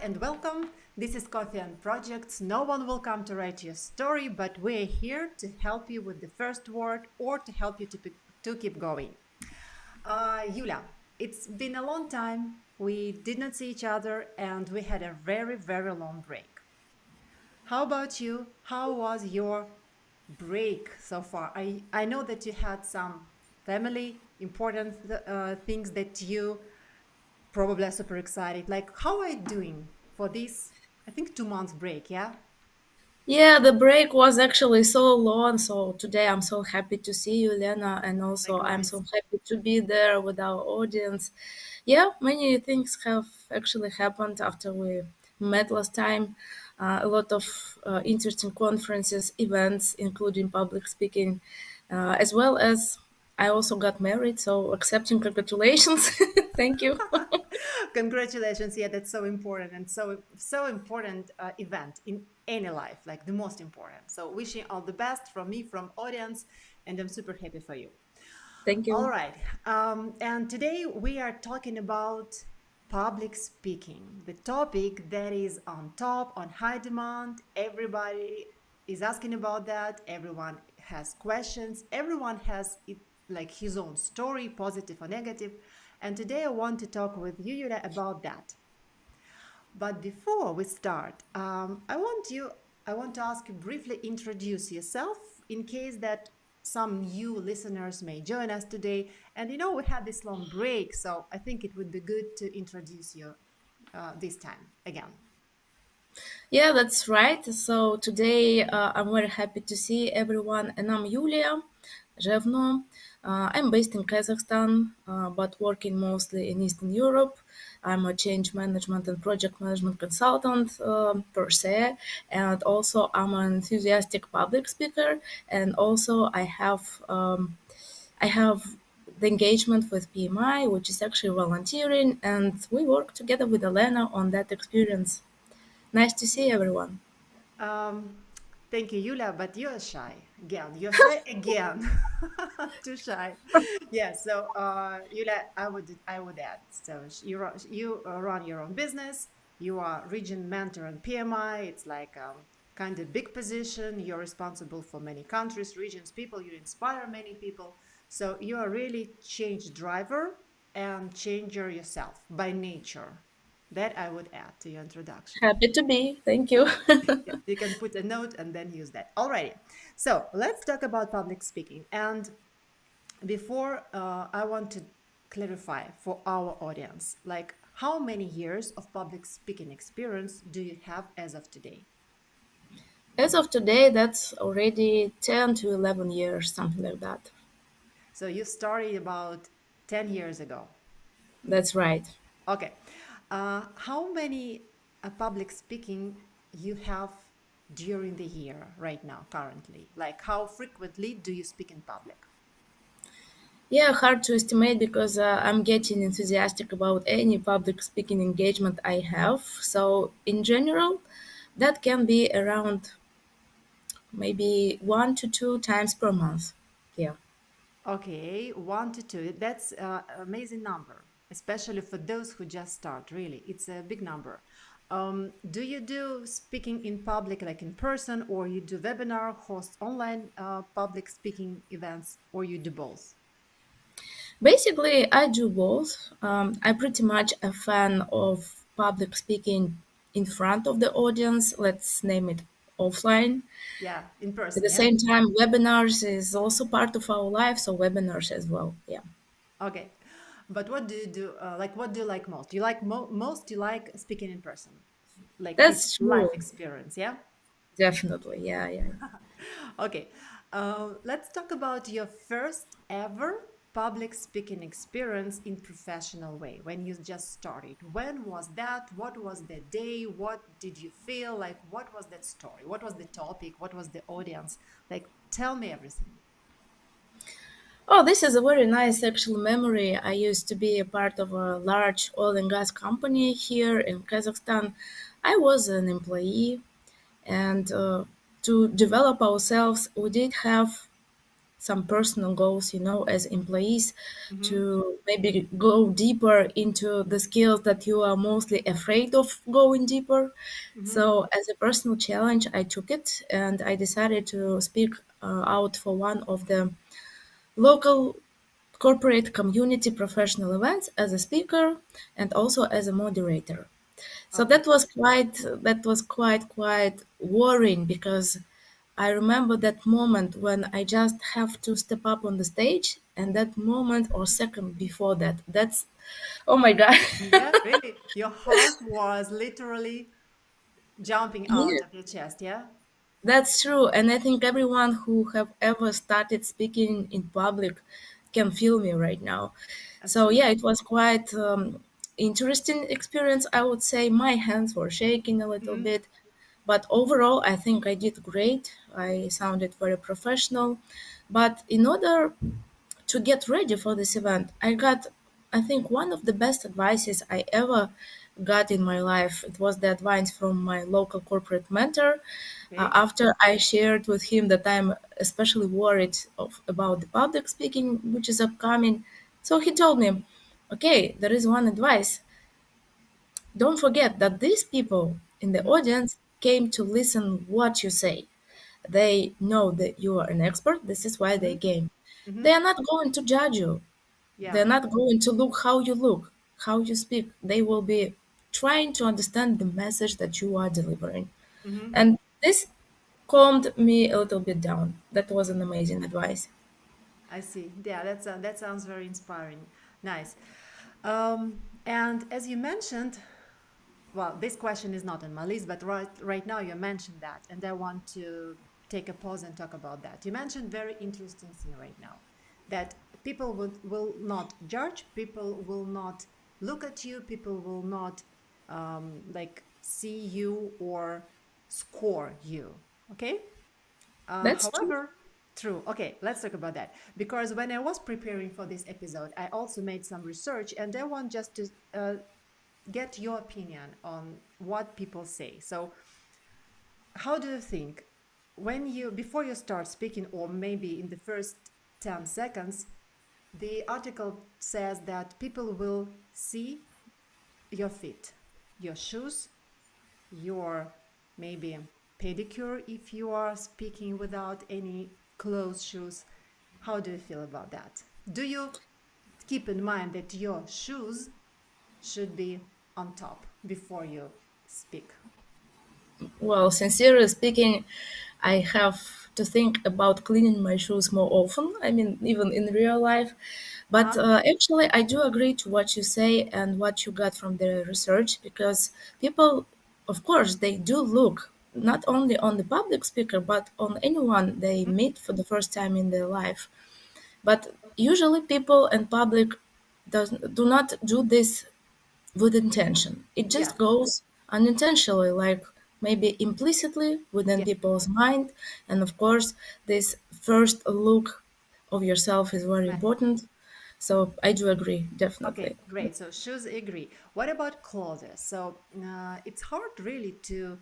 and welcome. This is Coffee and Projects. No one will come to write your story, but we're here to help you with the first word or to help you to keep going. Yulia, it's been a long time. We did not see each other and we had a very, very long break. How about you? How was your break so far? I know that you had some family important things that you probably are super excited. Like, how are you doing for this, I think, 2 months break? Yeah. Yeah, the break was actually so long. So today I'm so happy to see you, Elena, and also I'm so Likewise. happy to be there with our audience. Yeah, many things have actually happened after we met last time. A lot of interesting conferences, events, including public speaking, as well as I also got married. So accepting congratulations. Thank you. Congratulations. Yeah, that's so important and so important event in any life, like the most important. So wishing all the best from me, from audience, and I'm super happy for you. Thank All you. right. And today we are talking about public speaking, the topic that is on top, on high demand. Everybody is asking about that. Everyone has questions. Everyone has it, like his own story, positive or negative. And today I want to talk with you, Yulia, about that. But before we start, I want to ask you briefly introduce yourself in case that some new listeners may join us today. And we had this long break, so I think it would be good to introduce you this time again. Yeah, that's right. So today I'm very happy to see everyone, and I'm Yulia Zhevno. I'm based in Kazakhstan, but working mostly in Eastern Europe. I'm a change management and project management consultant per se, and also I'm an enthusiastic public speaker. And also I have the engagement with PMI, which is actually volunteering, and we work together with Elena on that experience. Nice to see everyone. Um, Thank you, Yulia, but you're shy again. You're shy again. Too shy. Yeah. So, Yulia, I would add. So you run your own business. You are region mentor and PMI. It's like kind of big position. You're responsible for many countries, regions, people. You inspire many people. So you are really change driver and changer yourself by nature. That I would add to your introduction. Happy to be. Thank you. Yeah, you can put a note and then use that. Alrighty. So let's talk about public speaking. And before I want to clarify for our audience, like how many years of public speaking experience do you have as of today? As of today, that's already 10 to 11 years, something like that. So you started about 10 years ago. That's right. Okay. How many public speaking you have during the year right now, currently? Like how frequently do you speak in public? Yeah, hard to estimate because I'm getting enthusiastic about any public speaking engagement I have. So, in general, that can be around maybe 1 to 2 times per month. Yeah. Okay, 1 to 2. That's an amazing number, especially for those who just start. Really, it's a big number. Do you do speaking in public, like in person, or you do webinar, host online public speaking events, or you do both? Basically, I do both. I'm pretty much a fan of public speaking in front of the audience, let's name it offline. Yeah, in At person. the Yeah. same time, webinars is also part of our life, so webinars as well. Yeah, Okay, but what do you do? Like, what do you like most? You like most? You like speaking in person, like this that's life true. experience. Yeah. Definitely. Yeah, yeah. Okay, let's talk about your first ever public speaking experience in professional way when you just started. When was that? What was the day? What did you feel like? What was that story? What was the topic? What was the audience? Like, tell me everything. Oh, this is a very nice actual memory. I used to be a part of a large oil and gas company here in Kazakhstan. I was an employee, and to develop ourselves, we did have some personal goals, as employees, Mm-hmm. to maybe go deeper into the skills that you are mostly afraid of going deeper. Mm-hmm. So, as a personal challenge, I took it and I decided to speak out for one of the local corporate community professional events as a speaker and also as a moderator. So Okay. that was quite worrying because I remember that moment when I just have to step up on the stage, and that moment or second before that. That's, oh my god. Yeah, really. Your heart was literally jumping Yeah, out of your chest, yeah? that's true. And I think everyone who have ever started speaking in public can feel me right now. So yeah, Absolutely. it was quite interesting experience. I would say my hands were shaking a little Mm-hmm. bit, but overall, I think I did great. I sounded very professional. But in order to get ready for this event, I got, I think, one of the best advices I ever got in my life. It was the advice from my local corporate mentor. Okay. After I shared with him that I'm especially worried about the public speaking, which is upcoming, so he told me, "Okay, there is one advice. Don't forget that these people in the Mm-hmm. audience came to listen what you say. They know that you are an expert. This is why they Mm-hmm. came. Mm-hmm. They are not going to judge you. Yeah. They're not going to look, how you speak. They will be trying to understand the message that you are delivering." Mm-hmm. And this calmed me a little bit down. That was an amazing advice. I see. Yeah, that sounds very inspiring. Nice. And as you mentioned, well, this question is not on my list, but right now you mentioned that, and I want to take a pause and talk about that. You mentioned very interesting thing right now, that people will not judge, people will not look at you, people will not like see you or score you. Okay. That's true. However, true. Okay, let's talk about that. Because when I was preparing for this episode, I also made some research and I want just to get your opinion on what people say. So, how do you think when you, before you start speaking, or maybe in the first 10 seconds, the article says that people will see your feet, your shoes, your maybe pedicure if you are speaking without any closed shoes. How do you feel about that? Do you keep in mind that your shoes should be on top before you speak? Well, sincerely speaking, I have to think about cleaning my shoes more often. I mean, even in real life. But Uh-huh. actually, I do agree to what you say and what you got from the research because people, of course, they do look not only on the public speaker, but on anyone they Mhm. meet for the first time in their life. But usually, people and public do not do this with intention. It Yeah. just goes unintentionally, like maybe implicitly within Yeah. people's mind. And of course, this first look of yourself is very Right. important. So I do agree, Okay, definitely. great. So shoes agree. What about clothes? So it's hard really to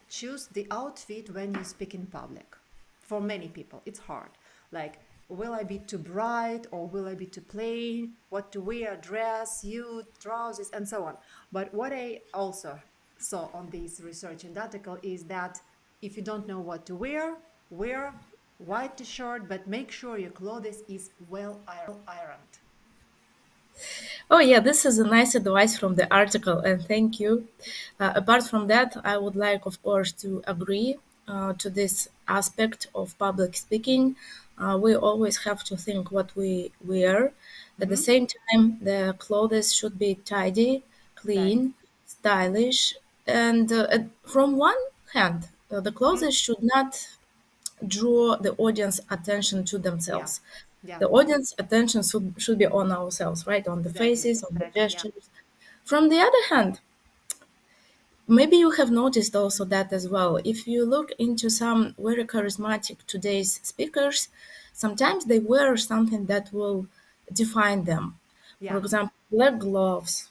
choose the outfit when you speak in public. For many people, it's hard. Like, will I be too bright or will I be too plain? What to wear, dress, suit, trousers, and so on. But what I also saw on this research and article is that if you don't know what to wear white t-shirt, but make sure your clothes is well ironed. Oh, yeah, this is a nice advice from the article, and thank you. Apart from that, I would like, of course, to agree to this aspect of public speaking. We always have to think what we wear. At the Mm-hmm. same time, the clothes should be tidy, Right. clean, stylish, and from one hand, the Mm-hmm. clothes should not draw the audience attention to Yeah. themselves. Yeah. The audience attention should be on ourselves, right? On the Exactly. faces, on the Exactly. Yeah. gestures. From the other hand, maybe you have noticed also that as well. If you look into some very charismatic today's speakers, sometimes they wear something that will define them. For Yeah. example, leg gloves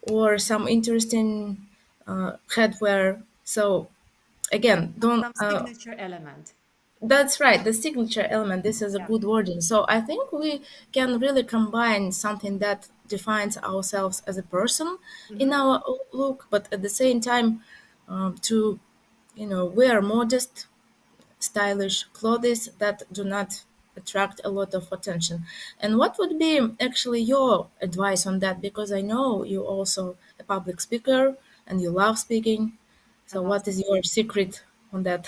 or some interesting headwear. So again, don't Some signature element. That's right, the signature element. This is a Yeah. good wording. So I think we can really combine something that defines ourselves as a person in Hmm. our look, but at the same time, to wear modest, stylish clothes that do not attract a lot of attention. And what would be actually your advice on that? Because I know you also a public speaker and you love speaking. I So love what is speaking. your secret on that?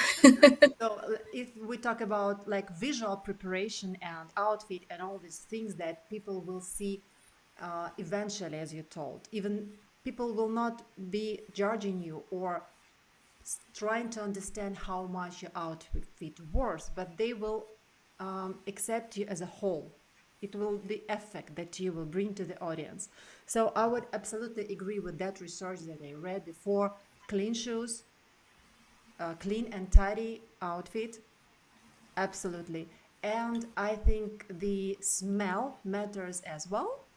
So if we talk about like visual preparation and outfit and all these things that people will see eventually, as you told, even people will not be judging you or trying to understand how much your outfit worth, but they will accept you as a whole. It will the effect that you will bring to the audience. So I would absolutely agree with that research that I read before. Clean shoes, clean and tidy outfit, absolutely. And I think the smell matters as well.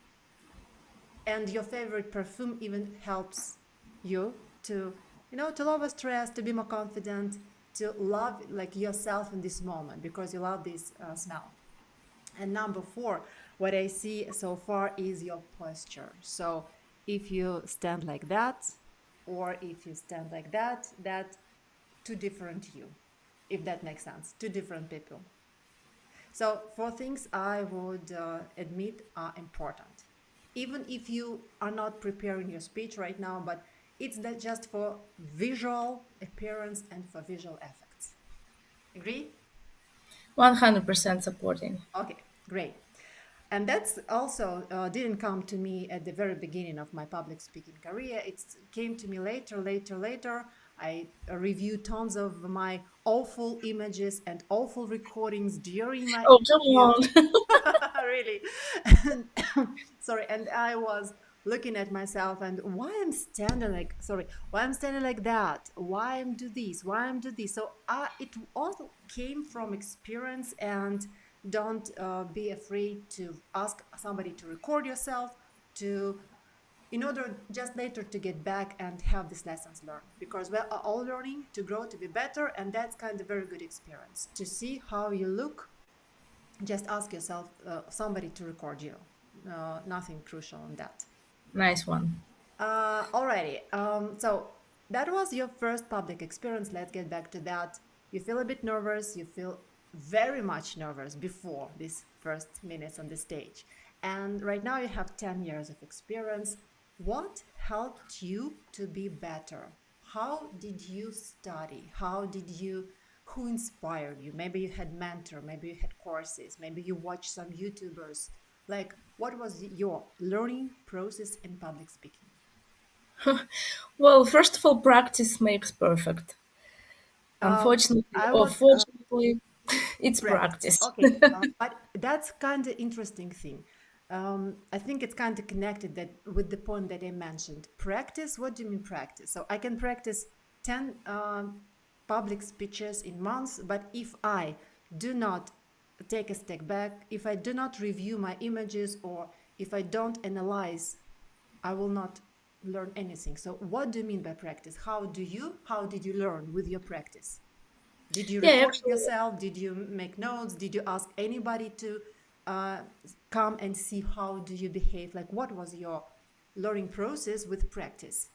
And your favorite perfume even helps you to, to lower stress, to be more confident, to love like yourself in this moment because you love this smell. And number four, what I see so far is your posture. So if you stand like that, or if you stand like that two different you, if that makes sense, two different people. So four things I would admit are important, even if you are not preparing your speech right now, but it's that just for visual appearance and for visual effects. Agree? 100% supporting. Okay, great. And that's also didn't come to me at the very beginning of my public speaking career. It came to me later. I reviewed tons of my awful images and awful recordings during my Oh, come interview. on. Really. And, sorry, and I was looking at myself and why I'm standing like that, why I'm do this, why I'm do this. So it all came from experience. And don't be afraid to ask somebody to record yourself, to in order just later to get back and have these lessons learned, because we're all learning to grow, to be better. And that's kind of very good experience to see how you look. Just ask yourself somebody to record you. Nothing crucial on that. Nice one. Alrighty. So that was your first public experience. Let's get back to that. You feel a bit nervous. You feel very much nervous before these first minutes on the stage. And right now you have 10 years of experience. What helped you to be better? How did you study? Who inspired you? Maybe you had mentor, maybe you had courses, maybe you watched some YouTubers. Like, what was your learning process in public speaking? Well, first of all, practice makes perfect. Unfortunately I or would fortunately, it's practice. practice. Okay, but that's kind of interesting thing. I think it's kind of connected that with the point that I mentioned. Practice. What do you mean practice? So I can practice 10 public speeches in months, but if I do not take a step back, if I do not review my images, or if I don't analyze, I will not learn anything. So what do you mean by practice? How did you learn with your practice? Did you Yeah, record it actually, yourself? Did you make notes? Did you ask anybody to uh, come and see how do you behave? Like, what was your learning process with practice?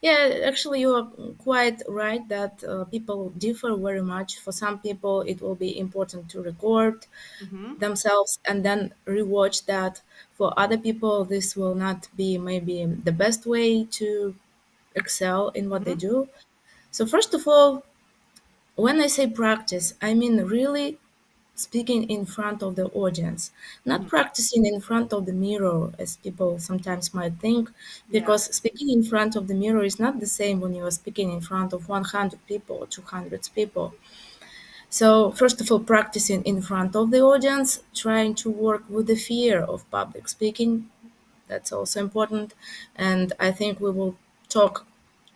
you are quite right that people differ very much. For some people, it will be important to record Mm-hmm. themselves and then rewatch that. For other people, this will not be maybe the best way to excel in what they Mm-hmm. do. So, first of all, when I say practice, I mean really speaking in front of the audience, not Mm-hmm. practicing in front of the mirror, as people sometimes might think, Yeah. because speaking in front of the mirror is not the same when you are speaking in front of 100 people or 200 people. So, first of all, practicing in front of the audience, trying to work with the fear of public speaking, that's also important. And I think we will talk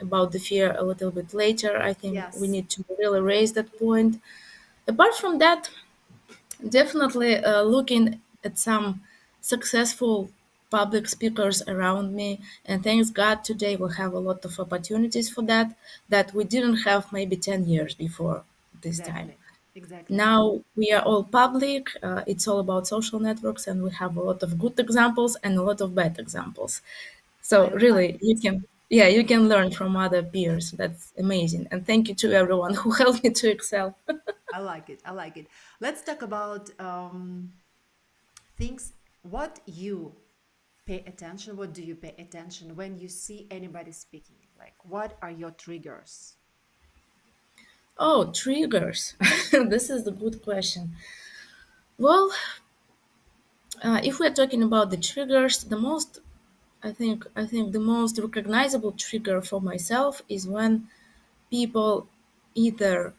about the fear a little bit later. I think we Yes. need to really raise that point. Apart from that, definitely looking at some successful public speakers around me, and thanks God today we have a lot of opportunities for that that we didn't have maybe 10 years before this time. Exactly. Exactly. Now we are all public. It's all about social networks, and we have a lot of good examples and a lot of bad examples. So I like really, you it. can, yeah, you can learn from other peers. That's amazing. And thank you to everyone who helped me to excel. I like it. I like it. Let's talk about things. What you pay attention. What do you pay attention when you see anybody speaking? Like, what are your triggers? Oh, triggers. This is a good question. Well, if we're talking about the triggers, I think the most recognizable trigger for myself is when people either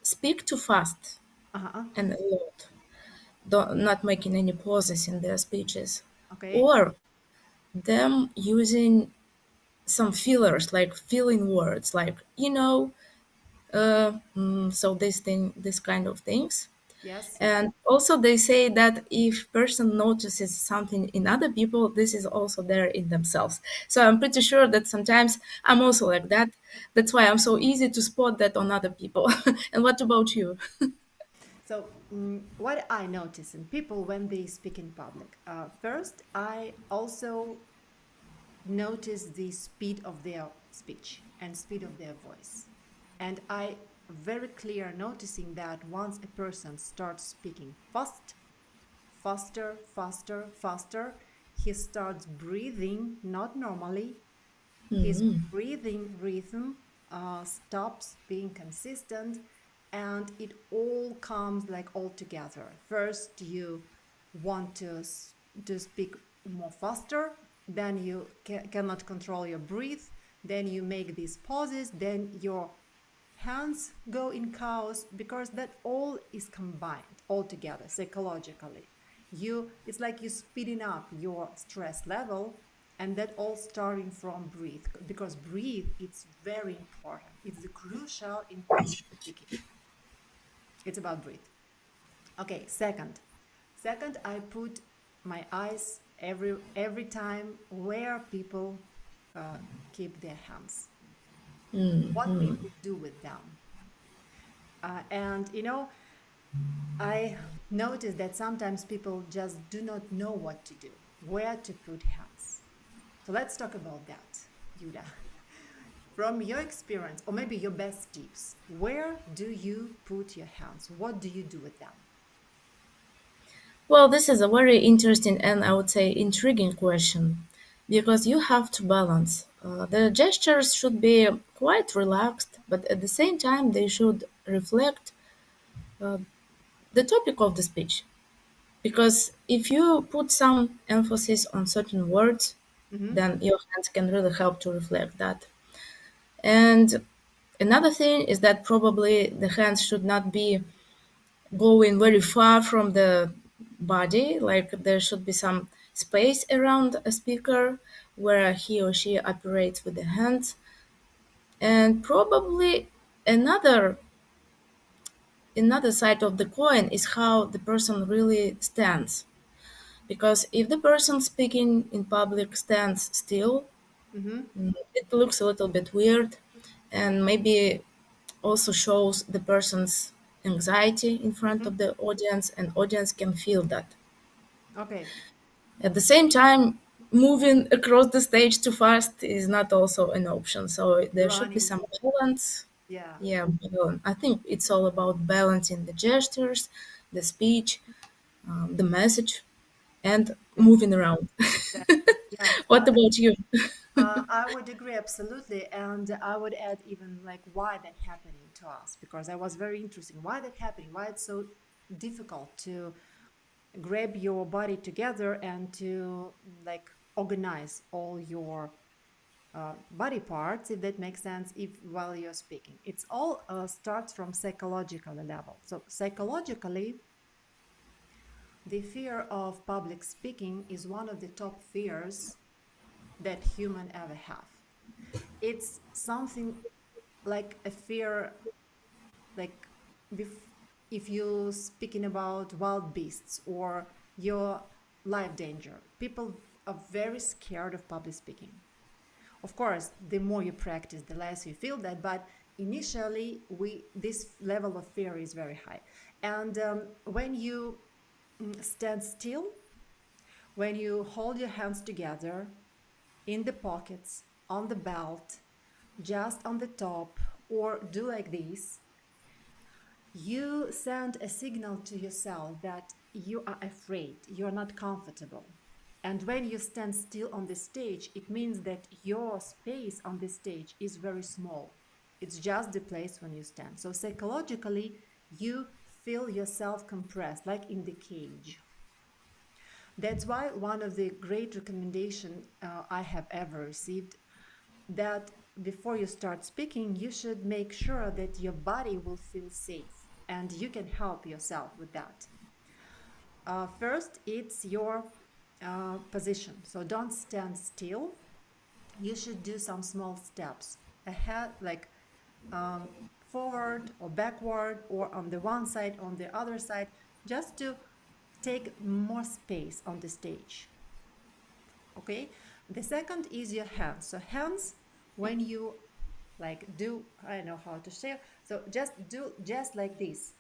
speak too fast Uh huh. and a lot, not making any pauses in their speeches, Okay. or them using some fillers like filling words like so this kind of things. Yes. And also they say that if person notices something in other people, this is also there in themselves. So I'm pretty sure that sometimes I'm also like that. That's why I'm so easy to spot that on other people. And what about you? So, what I notice in people when they speak in public, first, I also notice the speed of their speech and speed of their voice. And I very clear noticing that once a person starts speaking faster, faster, faster, he starts breathing not normally. His breathing rhythm stops being consistent, and it all comes like all together. First, you want to speak more faster, then you cannot control your breath, then you make these pauses, then your hands go in chaos because that all is combined all together psychologically. It's like you speeding up your stress level, and that all starting from breathe, because breathe it's very important, it's the crucial in public speaking. It's about breathe. Okay, second, I put my eyes every time where people uh, keep their hands, what people do with them. And I noticed that sometimes people just do not know what to do, where to put hands. So let's talk about that, Yuda. From your experience, or maybe your best tips, where do you put your hands? What do you do with them? Well, this is a very interesting and I would say intriguing question because you have to balance. The gestures should be quite relaxed, but at the same time, they should reflect uh, the topic of the speech. Because if you put some emphasis on certain words, Mm-hmm. then your hands can really help to reflect that. And another thing is that probably the hands should not be going very far from the body, like there should be some space around a speaker where he or she operates with the hands. And probably another another side of the coin is how the person really stands. Because if the person speaking in public stands still, Mm-hmm. it looks a little bit weird and maybe also shows the person's anxiety in front Mm-hmm. of the audience, and audience can feel that. Okay. At the same time, moving across the stage too fast is not also an option. So there should be Running. some balance. Yeah. Yeah, I think it's all about balancing the gestures, the speech, the message, and Okay. moving around. Exactly. Yes. What about you? I would agree absolutely, and I would add even like why that happening to us, because I was very interesting. Why that happening? Why it's so difficult to grab your body together and to like organize all your body parts, if that makes sense, if while you're speaking. It's all starts from psychological level. So psychologically, the fear of public speaking is one of the top fears that human ever have. It's something like a fear, like bef- if you speaking about wild beasts or your life danger, people are very scared of public speaking. Of course, the more you practice, the less you feel that, but initially we this level of fear is very high. And when you stand still, when you hold your hands together in the pockets, on the belt, just on the top, or do like this, you send a signal to yourself that you are afraid, you're not comfortable. And when you stand still on the stage, it means that your space on the stage is very small. It's just the place when you stand. So psychologically, you feel yourself compressed, like in the cage. That's why one of the great recommendation I have ever received, that before you start speaking, you should make sure that your body will feel safe, and you can help yourself with that. First, it's your position. So don't stand still. You should do some small steps ahead, like forward or backward, or on the one side, on the other side, just to take more space on the stage. Okay, the second is your hands. So hands, when you like do, I don't know how to say, so just do just like this,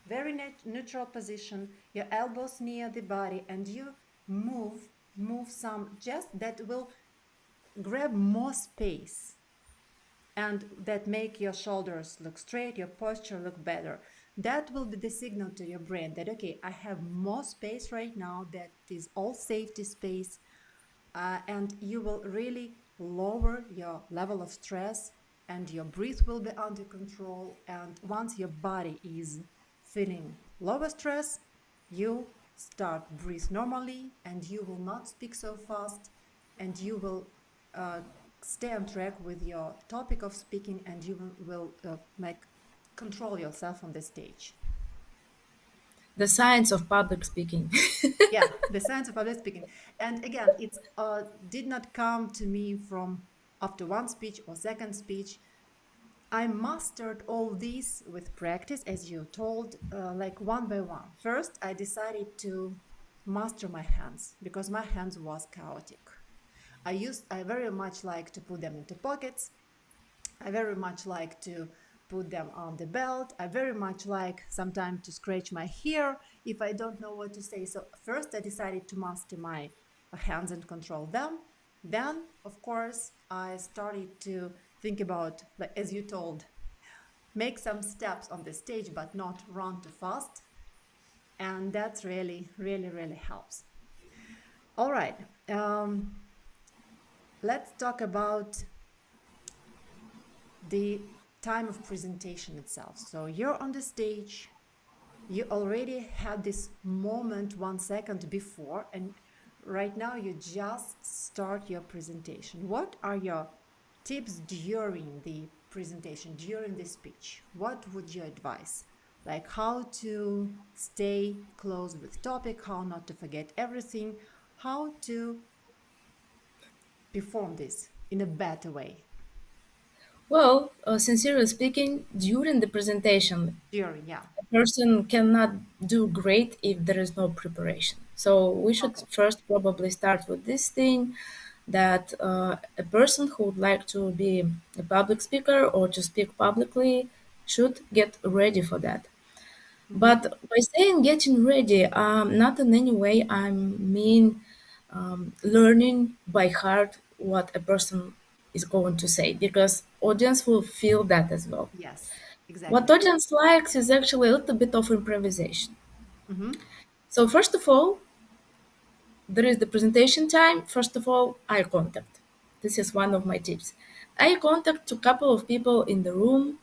very neutral position, your elbows near the body, and you move some, just that will grab more space, and that make your shoulders look straight, your posture look better. That will be the signal to your brain that, okay, I have more space right now, that is all safety space. And you will really lower your level of stress, and your breath will be under control. And once your body is feeling lower stress, you start breathe normally, and you will not speak so fast, and you will uh, stay on track with your topic of speaking, and you will make control yourself on the stage. The science of public speaking. Yeah, the science of public speaking. And again, it's did not come to me from after one speech or second speech. I mastered all these with practice, as you told, like one by one. First, I decided to master my hands, because my hands was chaotic. I very much like to put them into pockets. I very much like to put them on the belt. I very much like sometimes to scratch my hair if I don't know what to say. So first I decided to master my hands and control them. Then, of course, I started to think about, like as you told, make some steps on the stage, but not run too fast. And that's really, really, really helps. All right. Let's talk about the time of presentation itself. So you're on the stage, you already had this moment 1 second before, and right now you just start your presentation. What are your tips during the presentation, during the speech? What would you advise? Like how to stay close with topic, how not to forget everything, how to perform this in a better way Well, sincerely speaking, during the presentation, during, yeah. a person cannot do great if there is no preparation. So we should Okay. first probably start with this thing that a person who would like to be a public speaker or to speak publicly should get ready for that. But Mm-hmm. by saying getting ready, not in any way I mean learning by heart what a person is going to say, because audience will feel that as well. Yes, What exactly. audience likes is actually a little bit of improvisation. Mm-hmm. So first of all, there is the presentation time. First of all, eye contact. This is one of my tips. Eye contact to couple of people in the room,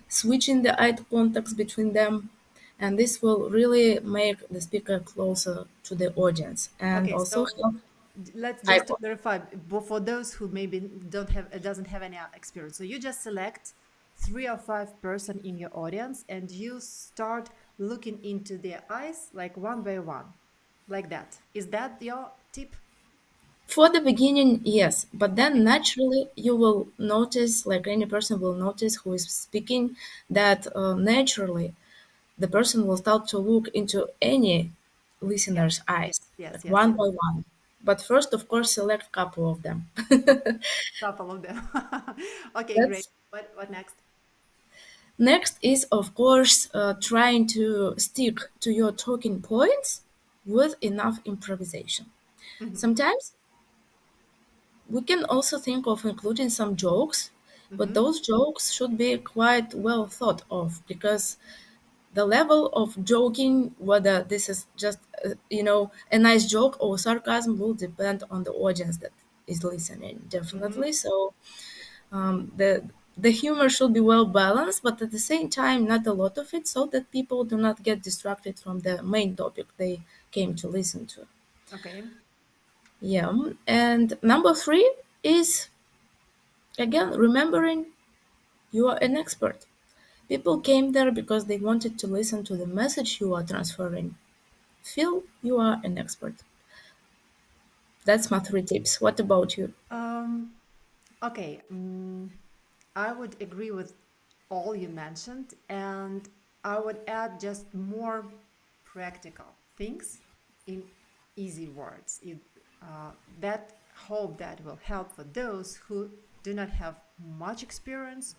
switching the eye contacts between them, and this will really make the speaker closer to the audience and Okay, also so help let's eye just to contact. clarify, for those who maybe don't have doesn't have any experience. So you just select 3 or 5 person in your audience, and you start looking into their eyes like one by one, like that. Is that your tip? For the beginning, yes, but then Okay. naturally you will notice, like any person will notice who is speaking, that naturally the person will start to look into any Yeah. listener's eyes, Yes. like Yes. one Yes. by one. But first, of course, select couple of them. Okay. Couple of them. Okay. Great. That's What next? Next is, of course, trying to stick to your talking points with enough improvisation. Mm-hmm. Sometimes we can also think of including some jokes, but Mm-hmm. those jokes should be quite well thought of because the level of joking, whether this is just a nice joke or sarcasm, will depend on the audience that is listening. Mm-hmm. Definitely. So the humor should be well balanced, but at the same time, not a lot of it, so that people do not get distracted from the main topic they came to listen to. Okay. Yeah, and number three is again remembering you are an expert. People came there because they wanted to listen to the message you are transferring. Feel you are an expert. That's my three tips. What about you? Um, okay. I would agree with all you mentioned, and I would add just more practical things in easy words. That hope that will help for those who do not have much experience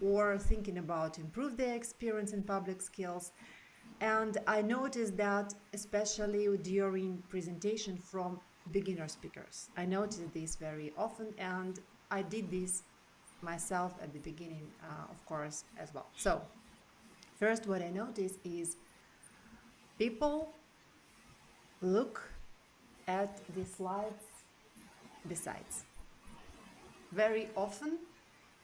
or thinking about improve their experience in public skills. And I noticed that especially during presentation from beginner speakers. I noticed this very often, and I did this myself at the beginning, of course, as well. So, first, what I noticed is people look at the slides besides very often,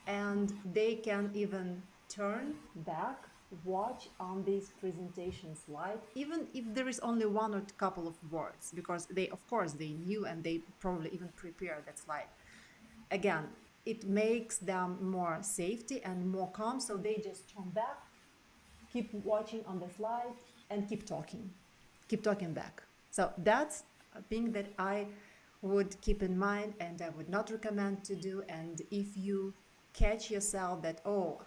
and they can even turn back, watch on this presentation slide, even if there is only one or couple of words, because they, of course, they knew and they probably even prepared that slide. Again, it makes them more safety and more calm, so they just turn back, keep watching on the slide, and keep talking back. So that's a thing that I would keep in mind and I would not recommend to do. And if you catch yourself that, oh,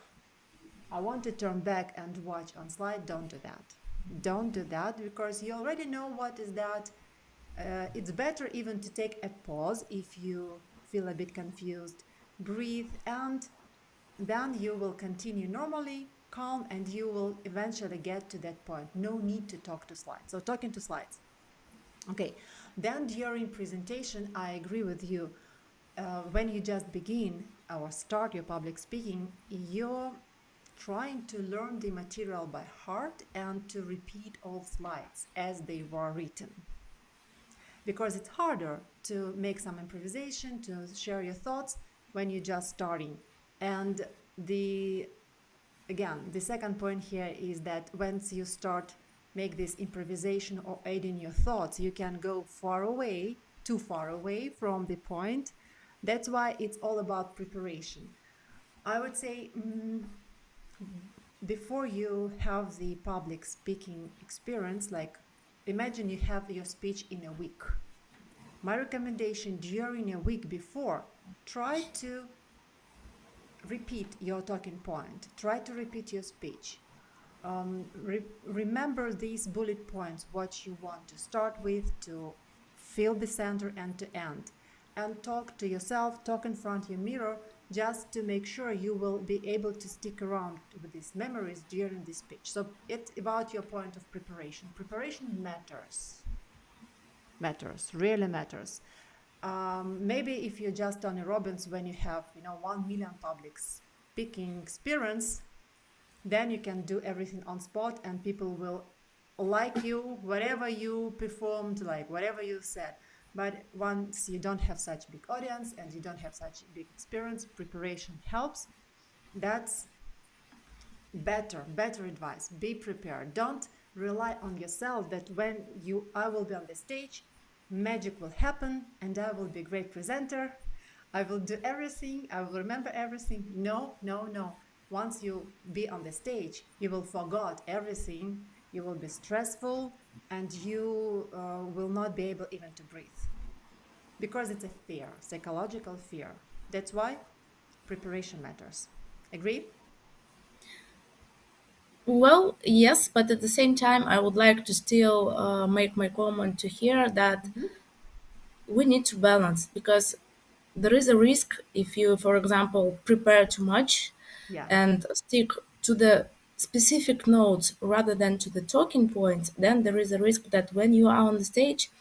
I want to turn back and watch on slide, don't do that. Don't do that because you already know what is that. It's better even to take a pause if you feel a bit confused, breathe, and then you will continue normally, calm, and you will eventually get to that point. No need to talk to slides. So, talking to slides. Okay, then during presentation, I agree with you. When you just begin or start your public speaking, you're trying to learn the material by heart and to repeat all slides as they were written because it's harder to make some improvisation, to share your thoughts when you're just starting. And the again, the second point here is that once you start make this improvisation or adding your thoughts, you can go far away, too far away from the point. That's why it's all about preparation. I would say before you have the public speaking experience, like imagine you have your speech in a week. My recommendation during a week before, try to repeat your talking point, try to repeat your speech. Remember these bullet points, what you want to start with, to fill the center end to end, and talk to yourself, talk in front of your mirror, just to make sure you will be able to stick around with these memories during this speech. So it's about your point of preparation. Preparation matters, really matters. Maybe if you're just Tony Robbins, when you have 1 million public speaking experience, then you can do everything on spot and people will like you whatever you performed, like whatever you said. But once you don't have such big audience and you don't have such big experience, preparation helps. That's better advice. Be prepared. Don't rely on yourself that when you I will be on the stage, magic will happen and I will be a great presenter. I will do everything, I will remember everything. No, no, no. Once you be on the stage, you will forget everything, you will be stressful, and you will not be able even to breathe because it's a fear, psychological fear. That's why preparation matters. Agree? Well, yes, but at the same time, I would like to still make my comment to here that Mm-hmm. we need to balance because there is a risk if you, for example, prepare too much Yeah. and stick to the specific notes rather than to the talking points, then there is a risk that when you are on the stage,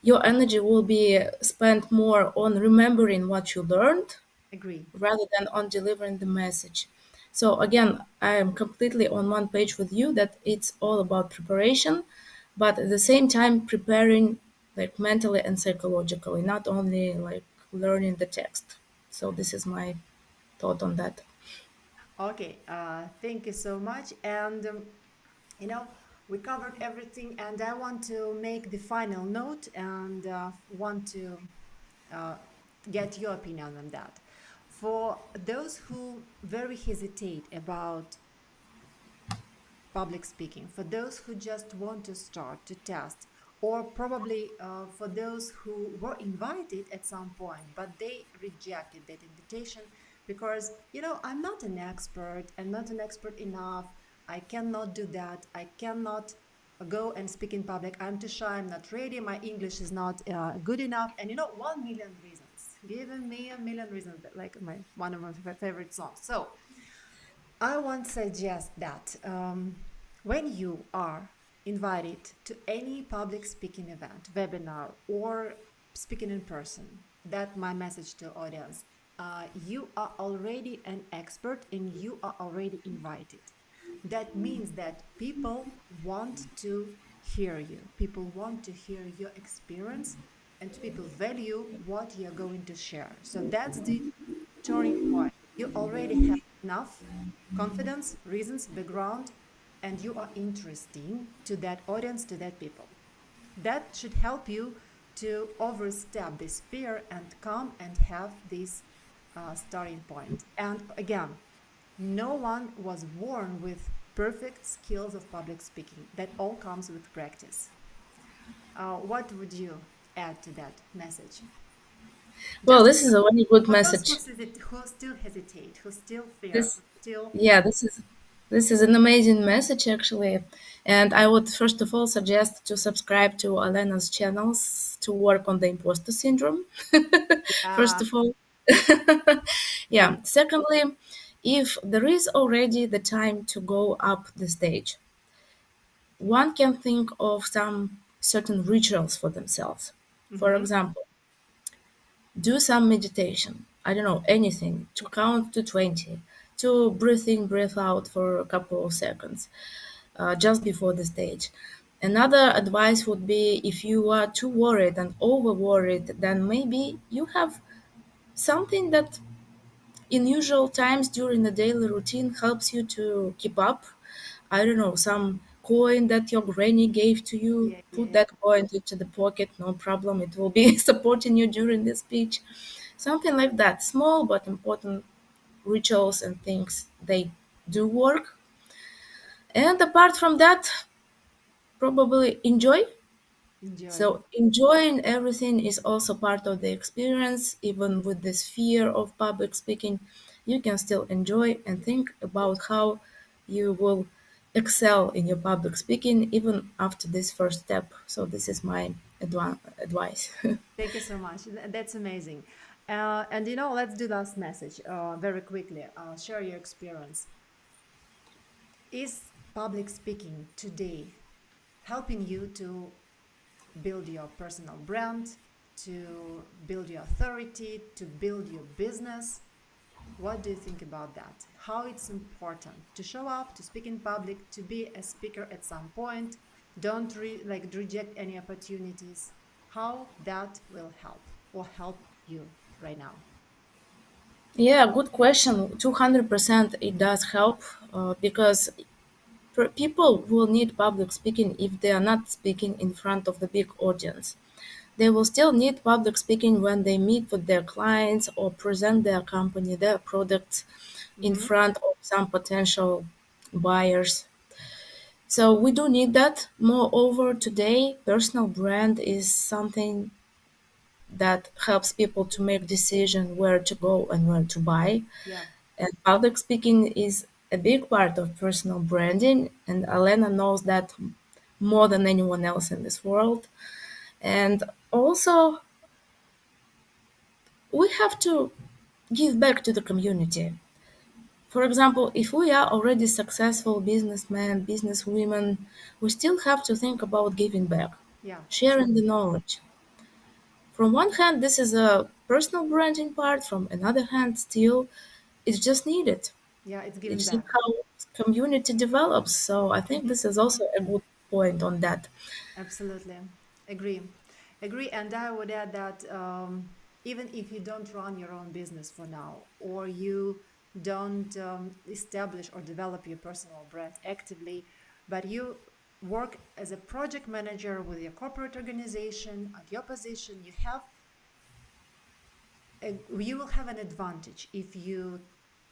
your energy will be spent more on remembering what you learned Agree. rather than on delivering the message. So again, I am completely on one page with you that it's all about preparation, but at the same time preparing like mentally and psychologically, not only like learning the text. So this is my thought on that. Okay, thank you so much. And you know, we covered everything, and I want to make the final note and want to uh, get your opinion on that. For those who very hesitate about public speaking, for those who just want to start to test, or probably for those who were invited at some point, but they rejected that invitation because, I'm not an expert, I'm not an expert enough, I cannot do that, I cannot go and speak in public, I'm too shy, I'm not ready, my English is not good enough, and 1 million reasons, giving me a million reasons, like one of my favorite songs. So I want to suggest that when you are invited to any public speaking event, webinar, or speaking in person, that my message to audience. You are already an expert and you are already invited. That means that people want to hear you. People want to hear your experience and people value what you're going to share. So that's the turning point. You already have enough confidence, reasons, background, and you are interesting to that audience, to that people. That should help you to overstep this fear and come and have this starting point. And again, no one was born with perfect skills of public speaking. That all comes with practice. What would you add to that message? Well, Just this is a very good for those message. who still hesitate, who still fear, This, who still yeah, this is an amazing message actually, and I would first of all suggest to subscribe to Alena's channels to work on the imposter syndrome. First yeah, of all, yeah. agree. Secondly, if there is already the time to go up the stage, one can think of some certain rituals for themselves. For Mm-hmm. example, do some meditation. I don't know, anything to count to 20, to breathe in, breathe out for a couple of seconds just before the stage. Another advice would be if you are too worried and over worried, then maybe you have something that in usual times during the daily routine helps you to keep up. I don't know, some coin that your granny gave to you, Yeah, put yeah, that coin into the pocket, no problem. It will be supporting you during the speech. Something like that. Small but important rituals and things, they do work. And apart from that, probably enjoy. enjoy. So enjoying everything is also part of the experience. Even with this fear of public speaking, you can still enjoy and think about how you will excel in your public speaking even after this first step. So this is my advice. Thank you so much. That's amazing. And let's do last message very quickly. Share your experience. Is public speaking today helping you to build your personal brand, to build your authority, to build your business? What do you think about that? How it's important to show up, to speak in public, to be a speaker at some point. Don't reject any opportunities. How that will help or help you right now. Yeah, good question. 200% it does help because people will need public speaking if they are not speaking in front of the big audience. They will still need public speaking when they meet with their clients or present their company, their products in Mm-hmm. front of some potential buyers. So we do need that. Moreover, today, personal brand is something that helps people to make decision where to go and where to buy. Yeah. And public speaking is a big part of personal branding, and Elena knows that more than anyone else in this world. And also, we have to give back to the community. For example, if we are already successful businessmen, businesswomen, we still have to think about giving back, Yeah, sharing the true. knowledge. From one hand, this is a personal branding part, from another hand, still, it's just needed. Yeah, it's giving It's in back. how community develops. So I think Hmm. this is also a good point on that. Absolutely. Agree. Agree. And I would add that even if you don't run your own business for now, or you don't establish or develop your personal brand actively, but you work as a project manager with your corporate organization at your position, you will have an advantage if you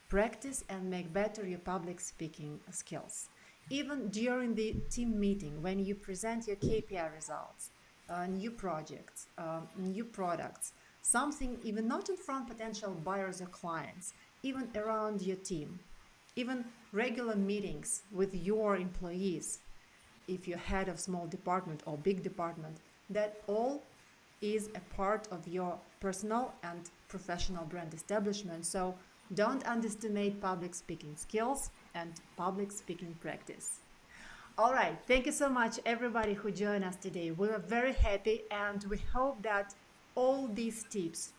practice and make better your public speaking skills. Even during the team meeting, when you present your KPI results, new projects, new products, something even not in front of potential buyers or clients, even around your team, even regular meetings with your employees, if you're head of small department or big department, that all is a part of your personal and professional brand establishment. So don't underestimate public speaking skills and public speaking practice. All right, thank you so much everybody who joined us today. We are very happy and we hope that all these tips,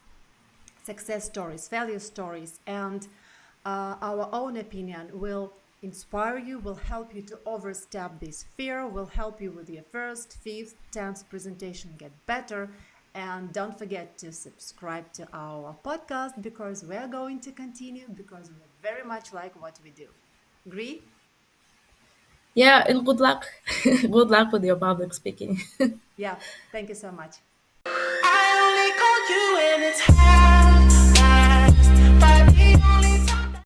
success stories, failure stories, and our own opinion will inspire you, will help you to overstep this fear, will help you with your first, fifth, 10th presentation get better. And don't forget to subscribe to our podcast because we are going to continue because we very much like what we do. Agree? Yeah, and good luck. Good luck with your public speaking. Yeah, thank you so much. I only call you when it's hard.